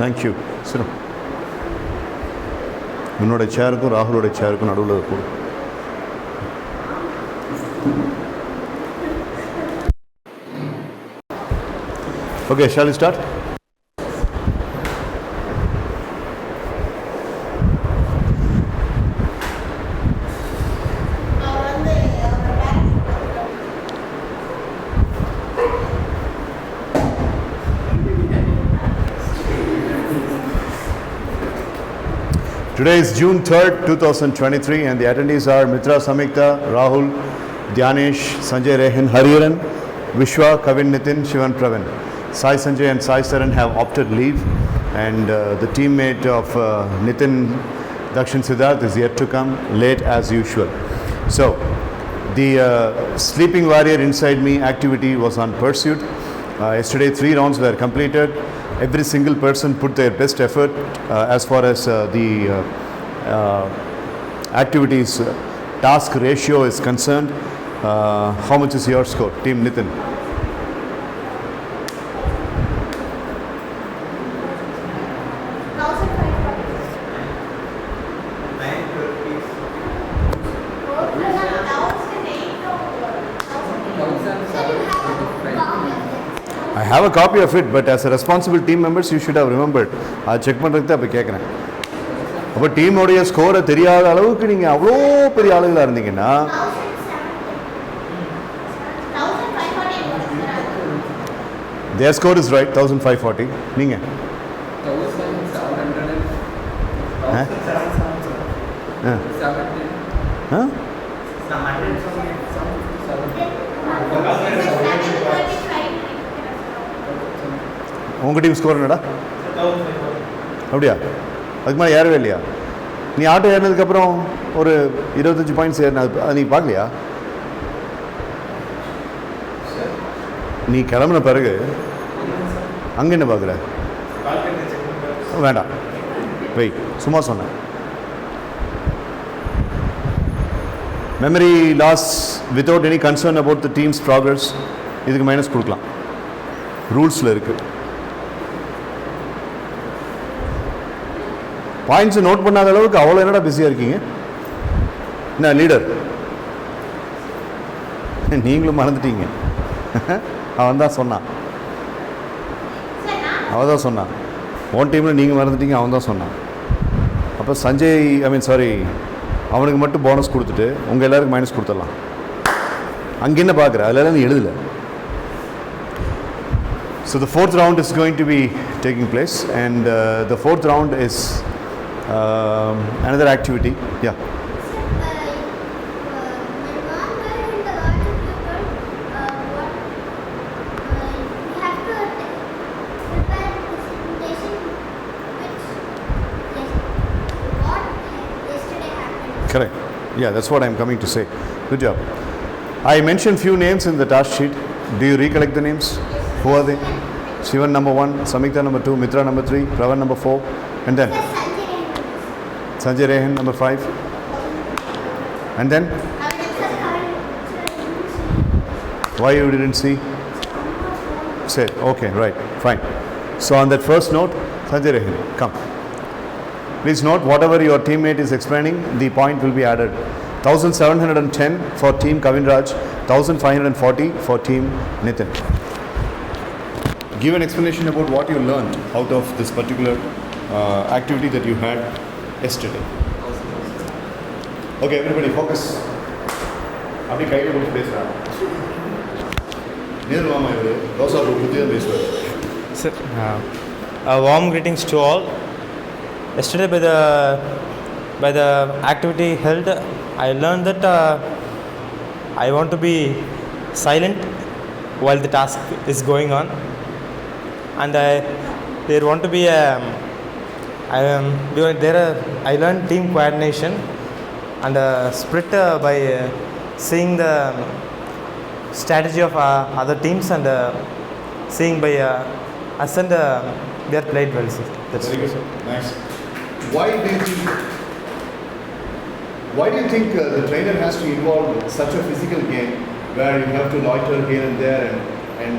Thank you. Sit down. உன்னோட சேருக்கும் ராகுலோட சேருக்கும் நடுவில் போடு. Okay, shall we start? Today is June 3rd, 2023 and the attendees are Mitra Samikta, Rahul, Dhyanesh, Sanjay Rehan, Hariharan, Vishwa, Kavin Nitin, Shivan Pravin. Sai Sanjay and Sai Saran have opted leave and the teammate of Nitin, Dakshin Siddharth, is yet to come late as usual. So, the sleeping warrior inside me activity was on pursuit. Yesterday 3 rounds were completed. Every single person put their best effort as far as the activities task ratio is concerned. How much is your score, Team Nitin? I have a copy of it, but as a responsible team members, you should have remembered. I check பண்ணுறதுக்கு அப்போ கேட்குறேன். அப்போ டீமோடைய ஸ்கோரை தெரியாத அளவுக்கு நீங்கள் அவ்வளோ பெரிய ஆளுகளாக இருந்தீங்கன்னா their score is right, 1540. நீங்கள் உங்கள் டீம் ஸ்கோர் என்னடா? அப்படியா? அதுக்கு மேலே ஏறவே இல்லையா? நீ ஆட்டோ ஏறினதுக்கப்புறம் ஒரு 25 பாயிண்ட்ஸ் ஏறின அது நீ பார்க்கலையா? நீ கிளம்புன பிறகு அங்கே என்ன பார்க்குற? வேண்டாம், வெயிட், சும்மா சொன்னேன். Memory loss without any concern about the team's progress, இதுக்கு மைனஸ் கொடுக்கலாம், ரூல்ஸில் இருக்குது. பாயிண்ட்ஸை நோட் பண்ணாத அளவுக்கு அவ்வளோ என்னடா பிஸியாக இருக்கீங்க? என்ன லீடர், நீங்களும் மறந்துட்டீங்க. அவன் தான் சொன்னான், உன் டீமில் நீங்கள் மறந்துட்டீங்க, அவன் தான் சொன்னான். அப்போ சஞ்சய், அவனுக்கு மட்டும் போனஸ் கொடுத்துட்டு உங்கள் எல்லாருக்கும் மைனஸ் கொடுத்துடலாம். அங்கே என்ன பார்க்குற? அதில் நீ எழுதலை. So the 4th round is going to be taking place and the 4th round is another activity. Yeah. Correct. Yeah, that's what I'm coming to say. Good job. I mentioned few names in the task sheet. Do you recollect the names? Who are they? Shivan number 1, Samikta number 2, Mitra number 3, Pravan number 4, and then Sanjay Rehan number 5, and then why you didn't see? Said okay, right, fine. So on that first note, Sanjay Rehan, come. Please note whatever your teammate is explaining, the point will be added. 1710 for team Kavin Raj, 1540 for team Nitin. Give an explanation about what you learned out of this particular activity that you had yesterday. Okay, everybody focus. Abhi kaiyile mudhi pesra. Near mama ivaru dosa budhiya pesra. Sir, warm greetings to all. Yesterday by the activity held, I learned that I want to be silent while the task is going on, and there want to be I learned team coordination and split by seeing the strategy of other teams and seeing by us and they are played well. Sir. That's very good. Nice. Why do you think the trainer has to involve such a physical game where you have to loiter here and there and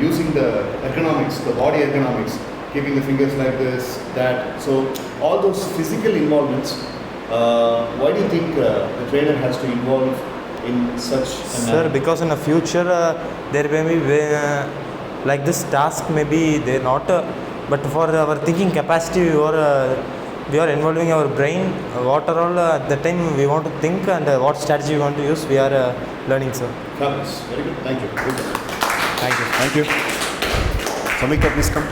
using the economics, the body economics keeping the fingers like this, that. So all those physical involvements, why do you think the trainer has to involve in such a Sir, manner? because in the future there may be like this task maybe they're not, but for our thinking capacity we are involving our brain. What are all at the time we want to think and what strategy we want to use, we are learning, sir. Fabulous. Very good. Thank you. Good. Thank you. Thank you. Samikta, please come.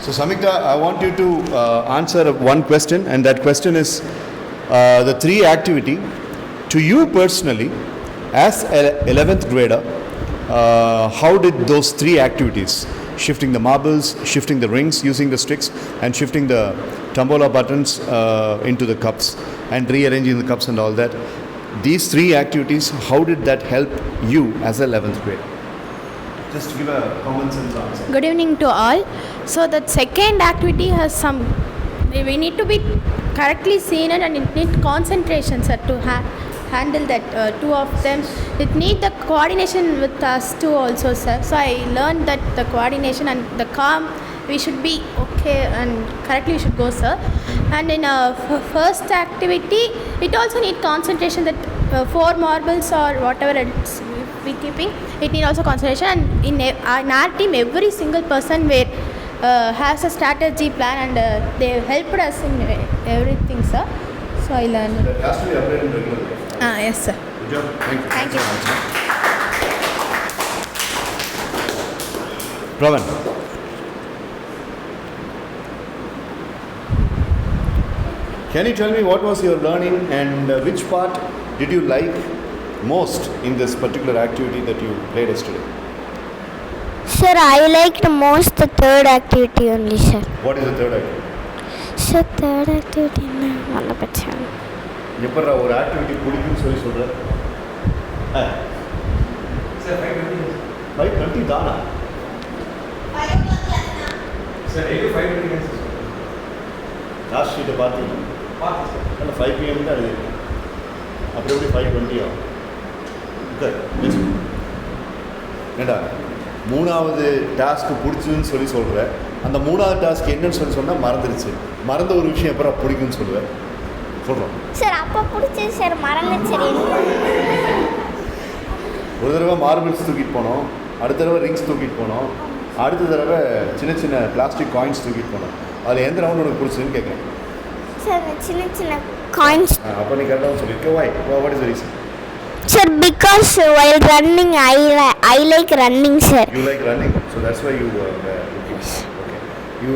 So Samikta, I want you to answer one question, and that question is the 3 activity. To you personally, as an 11th grader, how did those 3 activities, shifting the marbles, shifting the rings using the sticks, and shifting the tombola buttons into the cups, and rearranging the cups and all that, these 3 activities, how did that help you as an 11th grader? Just to give a common sense answer. Good evening to all. So the second activity has some, we need to be correctly seen it, and it needs concentration, sir, to handle that 2 of them. It needs the coordination with us too also, sir. So I learned that the coordination and the calm, we should be okay and correctly we should go, sir. And in first activity, it also needs concentration, that 4 marbles or whatever it's we keeping, it need also concentration. And in our team, every single person has a strategy plan, and they helped us in everything, sir. So I learned. That has to be updated regularly. Yes, sir. Good job. Thank you. Thank you. Pravan. Can you tell me what was your learning and which part did you like most in this particular activity that you played yesterday? Sir, I liked most the third activity only, sir. What is the third activity? Sir, third activity நல்ல பச்சை. எப்பறா ஒரு activity பிடிக்கும்னு சொல்ற? Sir, 5:20. 5:20 தானா? 5 o'clock. Sir, 8 to 5:20. Last ஷீட்டை பார்த்தீங்க? அல்ல 5 PM தான் எழுதிருக்கு. அப்புறம் எப்படி 5:20 ஆகும்? ஏண்டா 3வது டாஸ்க் பிடிச்சதுன்னு சொல்கிற, அந்த 3வது டாஸ்க் என்னன்னு சொன்னால் மறந்துடுச்சு. மறந்த ஒரு விஷயம் எப்பறம் பிடிக்கும்னு சொல்லுவேன் சொல்கிறோம். சார் அப்போ பிடிச்சது சார் மறந்து சரி. ஒரு தடவை மார்பிள்ஸ் தூக்கிட்டு போனோம், அடுத்த தடவை ரிங்ஸ் தூக்கிட்டு போனோம், அடுத்த தடவை சின்ன சின்ன பிளாஸ்டிக் காயின்ஸ் தூக்கிட்டு போனோம். அதில் எந்த ரவுண்ட் உனக்கு பிடிச்சதுன்னு கேட்குறேன். சார் சின்ன சின்ன காயின்ஸ். அப்போ நீ கரெக்டாக சொல்லியிருக்க. What is the reason? Sir, because while running, I like running, sir. You like running, so that's why you. Okay. You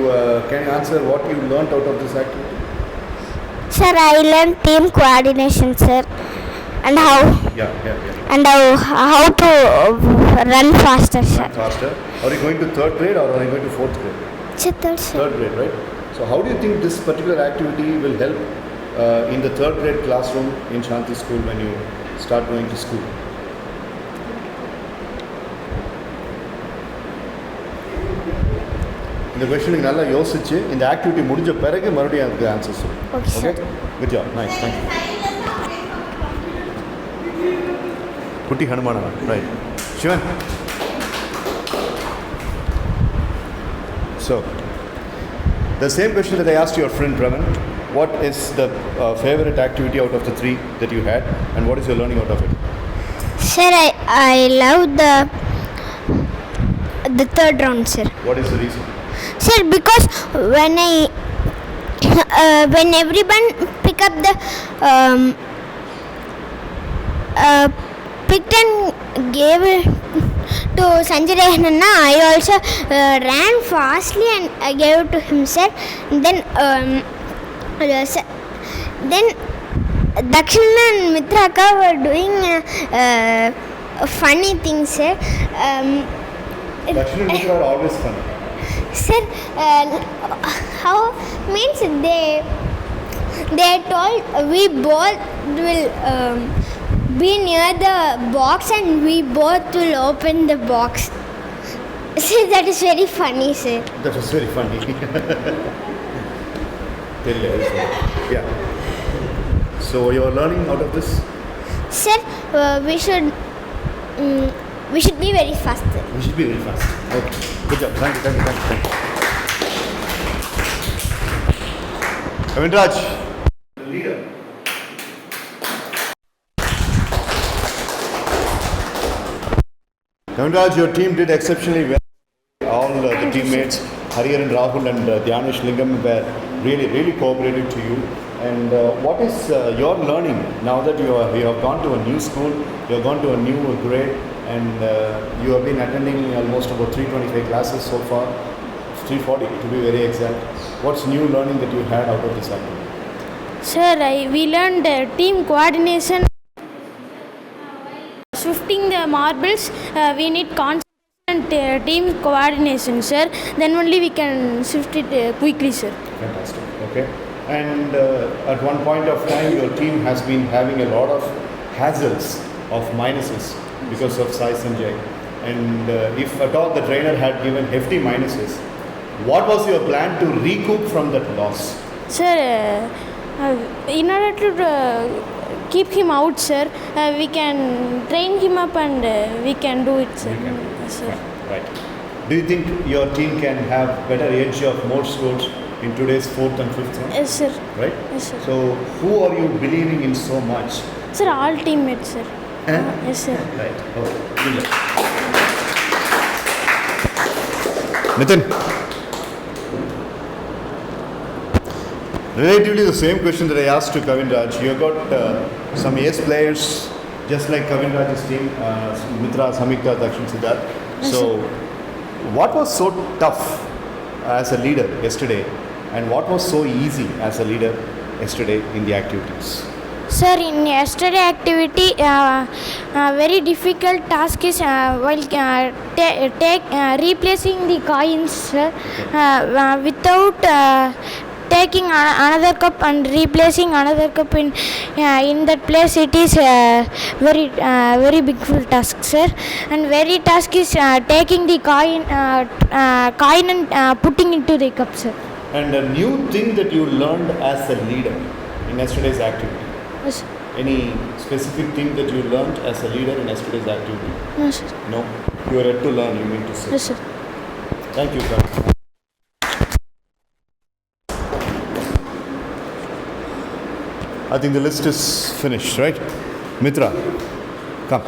can you answer what you learnt out of this activity? Sir, I learned team coordination, sir, and how Yeah. how to run faster, sir. Run faster. Are you going to 3rd grade or are you going to 4th grade? Sir, third, sir. 3rd grade, right? So how do you think this particular activity will help in the 3rd grade classroom in Shanti School when you start going to school? இந்த question நல்லா யோசிச்சு இந்த activity முடிஞ்ச பிறகு மறுபடியும் அதுக்கு answer சொல்லு. Okay, sir. Good job. Nice. Thank you. குட்டி ஹனுமானா. Right. Sivan. So the same question that I asked your friend Pravan, what is the favorite activity out of the 3 that you had, and what is your learning out of it? Sir, I love the third round, sir. What is the reason? Sir, because when everyone pick up the picked and gave it to Sanjay Rehanna, I also ran fastly and I gave it to him, sir. Then Dakshina and Mitraka were doing funny things, sir. Dakshina and Mitra are always funny. Sir, how means they told we both will be near the box and we both will open the box. Sir, that is very funny, sir. That was very funny. Yeah. So you are learning out of this? Sir, we should We should be very fast, sir. We should be very fast. Okay. Good job. Thank you. Kavinraj. Leader. Kavinraj, your team did exceptionally well. All the teammates, Hariharan, Rahul and Dhyanesh Lingam were really cooperative to you. And what is your learning now that you have gone to a new school, you have gone to a new grade, and you have been attending almost about 325 classes so far, 340 to be very exact. What's new learning that you had out of this activity? Sir, we learned team coordination. Shifting the marbles, we need constant team coordination, sir. Then only we can shift it quickly, sir. Fantastic. Okay. And at one point of time, your team has been having a lot of hassles of minuses because of Sai Sanjay. And if at all the trainer had given hefty minuses, what was your plan to recoup from that loss? Sir, in order to keep him out, sir, we can train him up and we can do it, sir. Yes, sir. Right. Do you think your team can have better edge of more scores in today's 4th and 5th round? Yes, sir. Right? Yes, sir. So, who are you believing in so much? Sir, all teammates, sir. Yes, sir. Right. Okay. Good luck. Nitin. Relatively the same question that I asked to Kavinraj. You have got some ace players, just like Kavinraj's team, Mitra, Samikta, Dakshin, Siddharth. So, what was so tough as a leader yesterday, and what was so easy as a leader yesterday in the activities? Sir, in yesterday activity, very difficult task is while replacing the coins, sir, without taking another cup and replacing another cup in that place. It is very big full task, sir. And very task is taking the coin and putting into the cup, sir. And a new thing that you learned as a leader in yesterday's activity. Yes. Any specific thing that you learned as a leader in yesterday's activity? No, sir. No? You are yet to learn, you mean to say. Yes, sir. Thank you, sir. I think the list is finished, right? Mitra, come.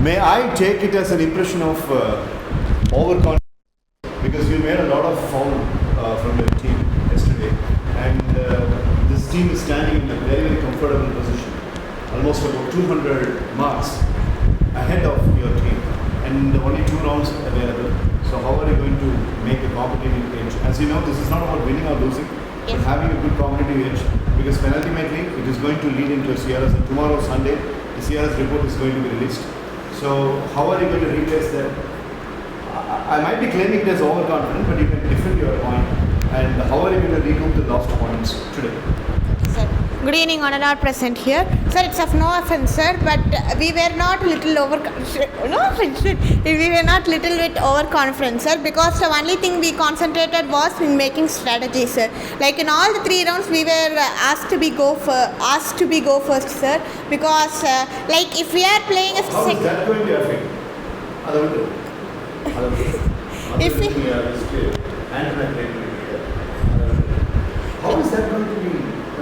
May I take it as an impression of overconfidence? Because you made a lot of foul from your team yesterday, and this team is standing in a very comfortable position, almost about 200 marks ahead of your team, and only 2 rounds available. So how are you going to make a competitive edge? As you know, this is not about winning or losing, but having a good competitive edge, because ultimately it is going to lead into a CRS, and tomorrow Sunday the CRS report is going to be released. So how are you going to replace that? I might be claiming it as overconfident, but you can defend your point. And how are you going to recoup the lost points today? Sir, good evening, honored present here. Sir, it's of no offense, sir, but we were not little we were not little bit overconfident, sir, because the only thing we concentrated was in making strategies, sir. Like in all the 3 rounds, we were asked to be go first, sir, because like if we are playing a How is that going to affect? If we how is that going to be a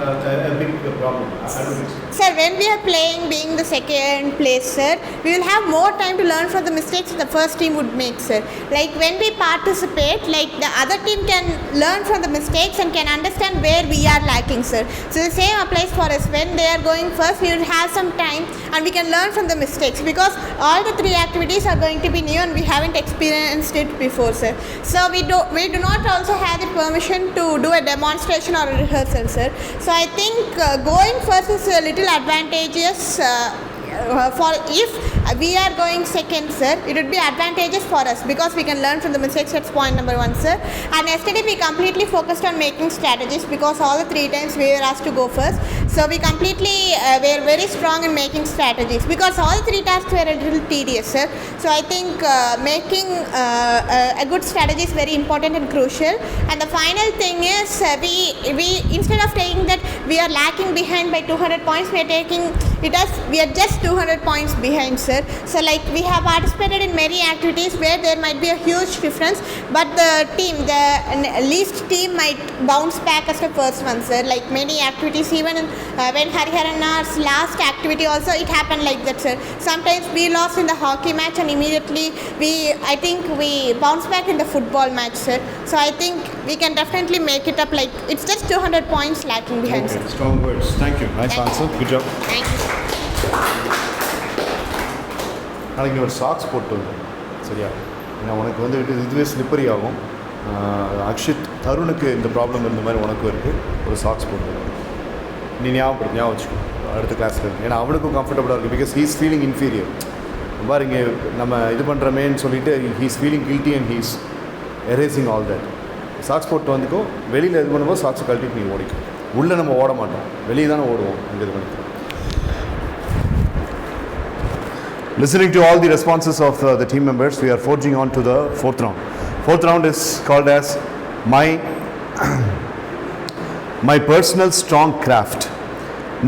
big problem? I don't think so. Sir, when we are playing being the second place, sir, we will have more time to learn from the mistakes the first team would make, sir. Like when we participate, like the other team can learn from the mistakes and can understand where we are lacking, sir. So the same applies for us. When they are going first, we will have some time and we can learn from the mistakes, because all the 3 activities are going to be new and we haven't experienced it before, sir. So we do not also have the permission to do a demonstration or a rehearsal, sir. So I think going first is a little advantageous for if we are going second, sir, it would be advantageous for us because we can learn from the mistakes. That's point number 1, sir. And yesterday we completely focused on making strategies because all the 3 times we were asked to go first. So we completely were very strong in making strategies because all the 3 tasks were a little tedious, sir. So I think making a good strategy is very important and crucial. And the final thing is we instead of taking that we are lacking behind by 200 points, we are taking it as we are just 200 points behind, sir. So like we have participated in many activities where there might be a huge difference, but the least team might bounce back as the first one, sir. Like many activities, even when Hariharan's last activity also it happened like that, sir. Sometimes we lost in the hockey match and immediately I think we bounced back in the football match, sir. So I think we can definitely make it up. Like it's just 200 points lacking behind, Okay, sir. strong words. Thank you. Nice answer. Good job. Thank you. நாளைக்கு நீ ஒரு socks போட்டு வந்து சரியா, ஏன்னா உனக்கு வந்து இதுவே ஸ்லிப்பரி ஆகும். அக்ஷித் தருணுக்கு இந்த ப்ராப்ளம் இருந்த மாதிரி உனக்கும் இருக்குது. ஒரு சாக்ஸ் போட்டு நீ ஞாபகம் வச்சுக்கோ அடுத்த கிளாஸில் இருக்குது. ஏன்னா அவனுக்கும் கம்ஃபர்டபுளாக இருக்குது. Because he's feeling inferior. பாரு இங்கே நம்ம இது பண்ணுறமேன்னு சொல்லிட்டு he's feeling guilty and he's erasing all that. Socks போட்டு வந்துக்கோ. வெளியில் இது பண்ணும்போது சாக்ஸ் கழட்டிட்டு நீ ஓடிக்கும். உள்ளே நம்ம ஓட மாட்டோம், வெளியே தானே ஓடுவோம். அங்கே இது பண்ணிக்கிறோம். Listening to all the responses of the team members, we are forging on to the 4th round. 4th round is called as my personal strong craft.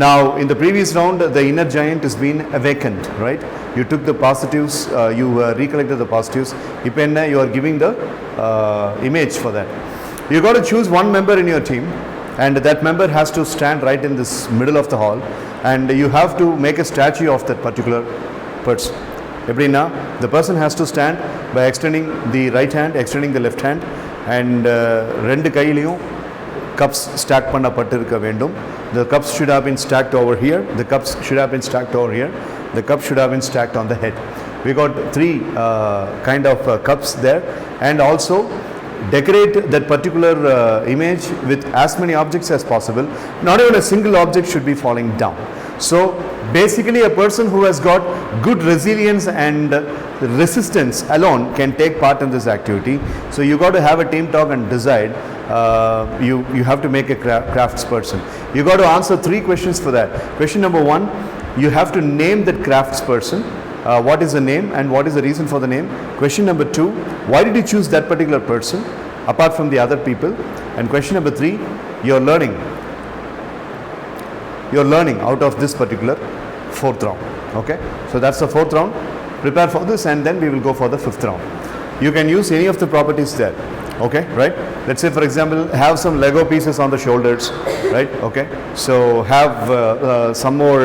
Now, in the previous round, the inner giant has been awakened, right? You took the positives, you recollected the positives. Now you are giving the image for that. You got to choose one member in your team, and that member has to stand right in this middle of the hall, and you have to make a statue of that particular person. Ebrina, the person has to stand by extending the right hand, extending the left hand, and rendu kaiyiliyum cups stack pannapattirukka vendum. The cups should have been stacked over here, the cups should have been stacked over here, the cups should have been stacked on the head. We got 3 kind of cups there, and also decorate that particular image with as many objects as possible. Not even a single object should be falling down. So basically a person who has got good resilience and resistance alone can take part in this activity. So you got to have a team talk and decide. You have to make a crafts person. You got to answer 3 questions for that. Question number 1, you have to name that crafts person. What is the name and what is the reason for the name? Question number 2, why did you choose that particular person apart from the other people? And question number 3, you're learning out of this particular 4th round. Okay, so that's the 4th round. Prepare for this and then we will go for the 5th round. You can use any of the properties there. Okay, right? Let's say for example have some Lego pieces on the shoulders, right? Okay, so have some more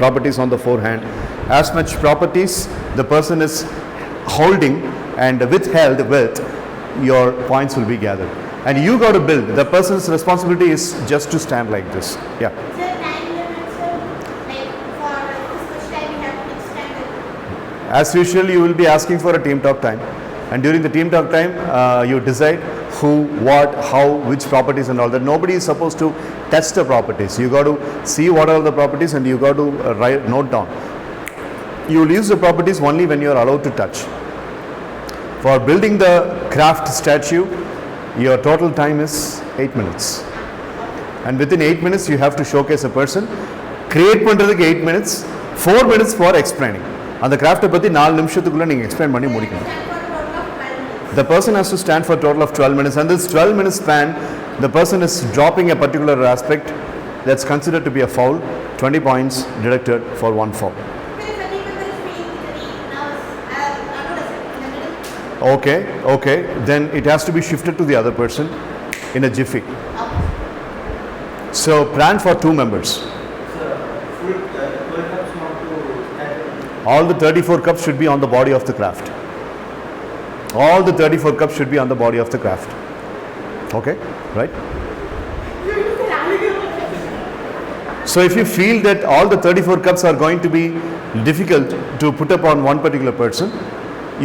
properties on the forehand. As much properties the person is holding and withheld with, your points will be gathered. And you got to build. The person's responsibility is just to stand like this. Yeah. As usual, you will be asking for a team talk time, and during the team talk time, you decide who, what, how, which properties and all that. Nobody is supposed to touch the properties. You got to see what are the properties and you got to note down. You will use the properties only when you are allowed to touch. For building the craft statue, your total time is 8 minutes. And within 8 minutes, you have to showcase a person. Create பண்றதுக்கு 8 minutes, 4 minutes for explaining. அந்த கிராஃப்ட்டை பற்றி 4 நிமிஷத்துக்குள்ளே நீங்கள் explain பண்ணி முடிக்கணும். The person has to stand for a total of 12 minutes, and this 12 minutes span, the person is dropping a particular aspect that's considered to be a foul. 20 points deducted for 1 foul. Okay, then it has to be shifted to the other person in a jiffy. So plan for 2 members. All the 34 cups should be on the body of the craft. All the 34 cups should be on the body of the craft. Okay, right? So if you feel that all the 34 cups are going to be difficult to put up on one particular person,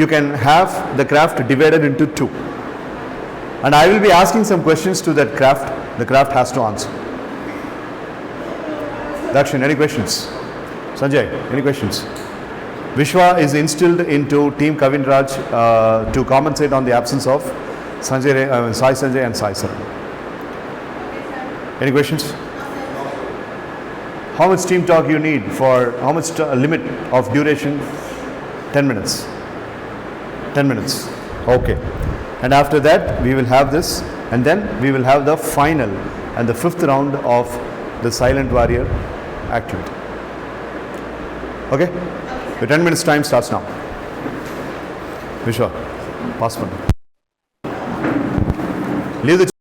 you can have the craft divided into 2. And I will be asking some questions to that craft. The craft has to answer. Dakshin, any questions? Sanjay, any questions? Vishwa is instilled into Team Kavin Raj to compensate on the absence of Sai Sanjay and Sai Saran. Any questions? How much team talk you need for, how much limit of duration? 10 minutes. 10 minutes. Okay. And after that, we will have this, and then we will have the final and the fifth round of the Silent Warrior activity. Okay? The 10 minutes time starts now. Vishwa, pass one. Leave the